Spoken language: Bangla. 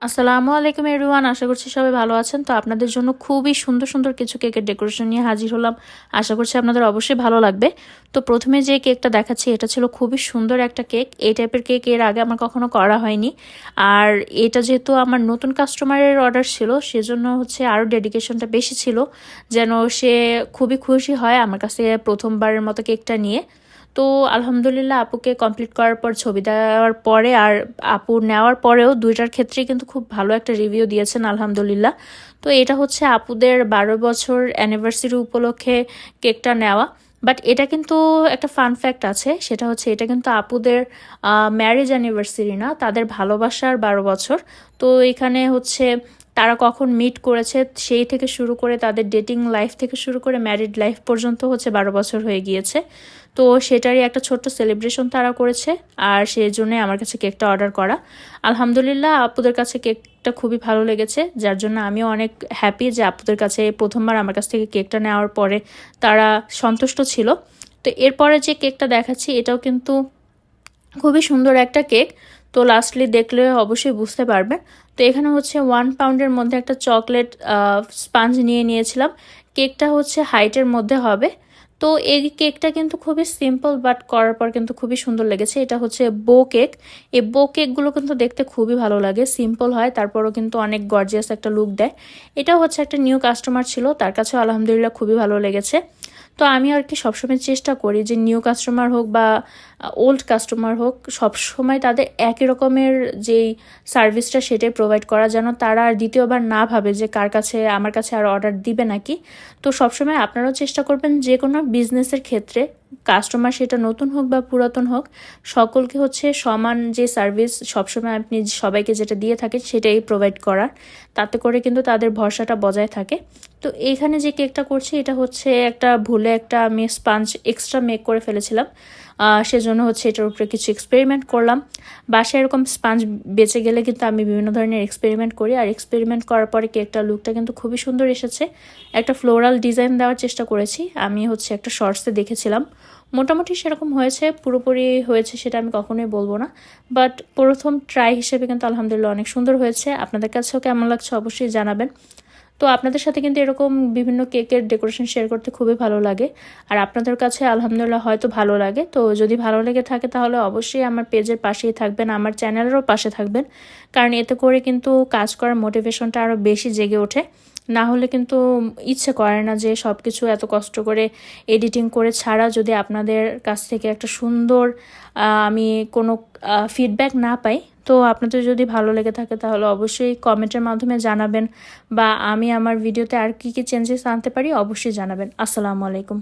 আসসালামু আলাইকুম এভরিওয়ান, আশা করছি সবাই ভালো আছেন। তো আপনাদের জন্য খুবই সুন্দর সুন্দর কিছু কেকের ডেকোরেশন নিয়ে হাজির হলাম। আশা করছি আপনাদের অবশ্যই ভালো লাগবে। তো প্রথমে যে কেকটা দেখাচ্ছি এটা ছিল খুবই সুন্দর একটা কেক। এই টাইপের কেক এর আগে আমার কখনো করা হয়নি। আর এটা যেহেতু আমার নতুন কাস্টমারের অর্ডার ছিল, সেজন্য হচ্ছে আরও ডেডিকেশনটা বেশি ছিল, যেন সে খুবই খুশি হয় আমার কাছ থেকে প্রথমবারের মতো কেকটা নিয়ে। তো আলহামদুলিল্লাহ আপুকে কমপ্লিট করার পর, ছবি দেওয়ার পরে আর আপু নেওয়ার পরেও দুইটার ক্ষেত্রেই কিন্তু খুব ভালো একটা রিভিউ দিয়েছেন আলহামদুলিল্লাহ। তো এটা হচ্ছে আপুদের 12 বছর অ্যানিভার্সারি উপলক্ষে কেকটা নেওয়া। বাট এটা কিন্তু একটা ফান ফ্যাক্ট আছে, সেটা হচ্ছে এটা কিন্তু আপুদের ম্যারেজ অ্যানিভার্সারি না, তাদের ভালোবাসার 12 বছর। তো এখানে হচ্ছে তারা কখন মিট করেছে সেই থেকে শুরু করে তাদের ডেটিং লাইফ থেকে শুরু করে ম্যারিড লাইফ পর্যন্ত হচ্ছে 12 বছর হয়ে গিয়েছে। তো সেটারই একটা ছোট্ট সেলিব্রেশন তারা করেছে, আর সেই জন্যে আমার কাছে কেকটা অর্ডার করা। আলহামদুলিল্লাহ আপুদের কাছে কেকটা খুবই ভালো লেগেছে, যার জন্য আমিও অনেক হ্যাপি যে আপুদের কাছে প্রথমবার আমার কাছ থেকে কেকটা নেওয়ার পরে তারা সন্তুষ্ট ছিল। তো এরপরে যে কেকটা দেখাচ্ছি এটাও কিন্তু খুবই সুন্দর একটা কেক। তো লাস্টলি দেখলে অবশ্যই বুঝতে পারবেন। তো এখানে হচ্ছে 1 পাউন্ডের মধ্যে একটা চকলেট স্পাঞ্জ নিয়ে নিয়েছিলাম। কেকটা হচ্ছে হাইটের মধ্যে হবে। তো এই কেকটা কিন্তু খুবই সিম্পল, বাট করার পর কিন্তু খুবই সুন্দর লেগেছে। এটা হচ্ছে বো কেক। এই বো কেকগুলো কিন্তু দেখতে খুবই ভালো লাগে, সিম্পল হয় তারপরও কিন্তু অনেক গর্জিয়াস একটা লুক দেয়। এটাও হচ্ছে একটা নিউ কাস্টমার ছিল, তার কাছেও আলহামদুলিল্লাহ খুবই ভালো লেগেছে। তো আমি আর কি সবসময় চেষ্টা করি যে নিউ কাস্টমার হোক বা ওল্ড কাস্টমার হোক, সবসময় তাদের একই রকমের যেই সার্ভিসটা সেটাই প্রোভাইড করা, যেন তারা আর দ্বিতীয়বার না ভাবে যে কার কাছে আমার কাছে আর অর্ডার দিবে নাকি। তো সবসময় আপনারাও চেষ্টা করবেন যে কোনো বিজনেসের ক্ষেত্রে কাস্টমার সেটা নতুন হোক বা পুরাতন হোক, সকলকে হচ্ছে সমান যে সার্ভিস সবসময় আপনি সবাইকে যেটা দিয়ে থাকেন সেটাই প্রোভাইড করার, তাতে করে কিন্তু তাদের ভরসাটা বজায় থাকে। তো এইখানে যে কেকটা করছি এটা হচ্ছে একটা ভুলে একটা আমি স্পাঞ্জ এক্সট্রা মেক করে ফেলেছিলাম, সেজন্য হচ্ছে এটার উপরে কিছু এক্সপেরিমেন্ট করলাম। বাসায় এরকম স্পাঞ্জ বেঁচে গেলে কিন্তু আমি বিভিন্ন ধরনের এক্সপেরিমেন্ট করি, আর এক্সপেরিমেন্ট করার পরে কেকটার লুকটা কিন্তু খুবই সুন্দর এসেছে। একটা ফ্লোরাল ডিজাইন দেওয়ার চেষ্টা করেছি, আমি হচ্ছে একটা শর্টসে দেখেছিলাম। মোটামুটি সেরকম হয়েছে, পুরোপুরি হয়েছে সেটা আমি কখনোই বলবো না, বাট প্রথম ট্রাই হিসেবে কিন্তু আলহামদুলিল্লাহ অনেক সুন্দর হয়েছে। আপনাদের কাছেও কেমন লাগছে অবশ্যই জানাবেন। তো আপনাদের সাথে কিন্তু এরকম বিভিন্ন কেকের ডেকোরেশন শেয়ার করতে খুবই ভালো লাগে, আর আপনাদের কাছে আলহামদুলিল্লাহ হয়তো ভালো লাগে। তো যদি ভালো লেগে থাকে তাহলে অবশ্যই আমার পেজের পাশেই থাকবেন, আমার চ্যানেলেরও পাশে থাকবেন, কারণ এতে করে কিন্তু কাজ করার মোটিভেশনটা আরও বেশি জেগে ওঠে। না হলে কিন্তু ইচ্ছে করে না যে সব কিছু এত কষ্ট করে এডিটিং করে ছাড়া যদি আপনাদের কাছ থেকে একটা সুন্দর আমি কোনো ফিডব্যাক না পাই। তো আপনাদের যদি ভালো লেগে থাকে তাহলে অবশ্যই কমেন্টের মাধ্যমে জানাবেন, বা আমি আমার ভিডিওতে আর কি কি চেঞ্জেস আনতে পারি অবশ্যই জানাবেন। আসসালামু আলাইকুম।